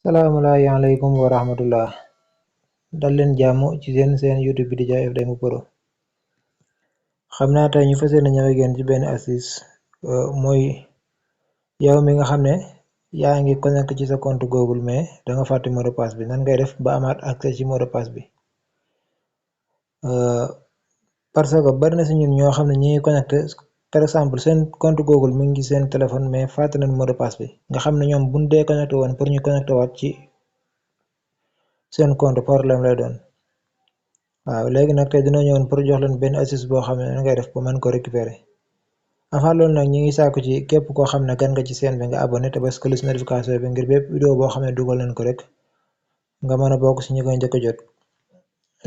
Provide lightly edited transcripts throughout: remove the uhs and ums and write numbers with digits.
Assalamualaikum warahmatullah. dal leen jàmm ci seen YouTube bi di Jah FDM Pro. xam naa tey ñu fas yéene ñëw ak yéen ci benn astuce mooy yow mi nga xam ne yaa ngi connecté ci sa compte Google mais da nga fàtte mot de passe bi nan ngay def ba amaat accès ci mot de passe bi. parce que bari na si ñun ñoo xam ne ñi ngi connecté par exemple seen compte Google mi ngi seen téléphone mais fàtte nañ mot de passe bi nga xam ne ñoom buñ dee connecté woon pour ñu connecté waat ci seen compte problème lay doon. waaw léegi nag tey dina ñëwoon pour jox leen benn astuce boo xam ne nan ngay def ba mën ko récupérer avant loolu nag ñi ngi sàkku ci képp koo xam ne gan nga ci seen bi nga abonné te bës cloche notification bi ngir bépp vidéo boo xam ne dugal nañ ko rek nga mën a bokk si ñi koy njëkk a jot.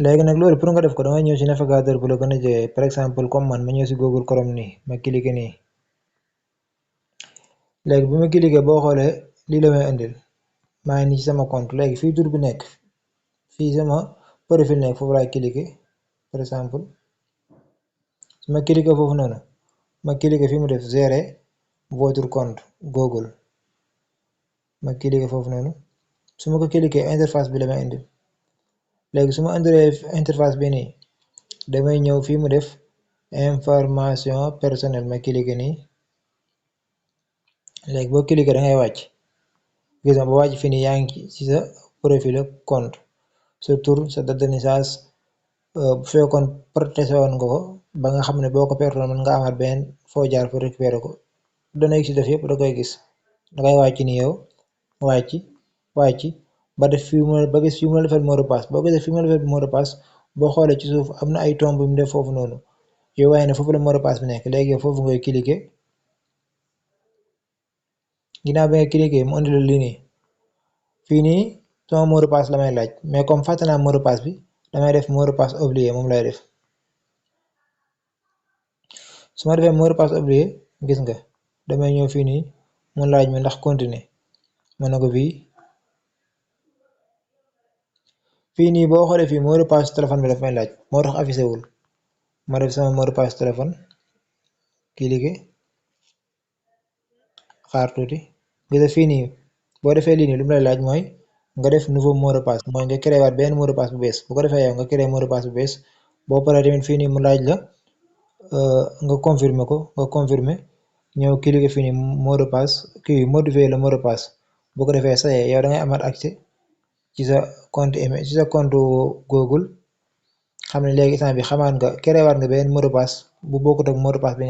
léegi nag loolu pour nga def ko dangay ñëw si navigateur bu la gën a jege par exemple comme man ma ñëw si Google Chrome nii ma cliquer nii. léegi bu ma cliquer boo xoolee lii la may indil maa ngi nii ci sama compte léegi fii tur bi nekk fii sama profil nekk foofu laay cliquer par exemple su ma cliquer foofu noonu ma cliquer fi mu def gérer votre compte Google ma cliquer foofu noonu su ma ko cliquer interface bi la may indil. léegi su ma indilee interface bi nii damay ñëw fii mu def information personnelle ma cliquer nii. léegi boo cliquer da ngay wàcc gis nga ba wàcc fii nii yaa ngi ci sa profil compte sa tur sa date de naissance bu fekkoon protégé woon nga ko ba nga xam ne boo ko pertoon mën nga amaat benn foo jaar pour récupérer ko données yi ci def yëpp da koy gis dangay wàcc ni yow wàcc ba def fii mu ba gis fii mu la defal mot de passe boo gisee fii mu la defal mot de passe boo xoolee ci suuf am na ay tomb yu mu def foofu noonu yow waaye ne foofu la mot de passe bi nekk léegi yow foofu ngay cliquer ginnaaw bi nga cliquer mu indi la lii nii fii nii sama mot de passe la may laaj mais comme fàtte naa mot de passe bi damay def mot de passe oublié moom lay def su ma defee mot de passe oublié gis nga damay ñëw fii nii mu laaj ma ndax continuer mën na ko fii nii boo xoolee fii mot de passe téléphone bi daf may laaj moo tax affiché wul ma def sama mot de passe téléphone cliquer xaar tuuti gis nga fii nii boo defee lii nii lu mu lay laaj mooy nga def nouveau mot de passe mooy nga créé waat benn mot de passe bu bees bu ko defee yow nga créé mot de passe bu bees boo paree tamit fii nii mu laaj la nga confirmer ko nga confirmer ñëw cliquer fii nii mot de passe kii modifier le mot de passe bu ko defee sa yow da ngay amaat accès ci sa compte email ci sa compte Google xam ne léegi instant bi xamaat nga créé waat nga benn mot de passe bu bokkut ak mot de passe bi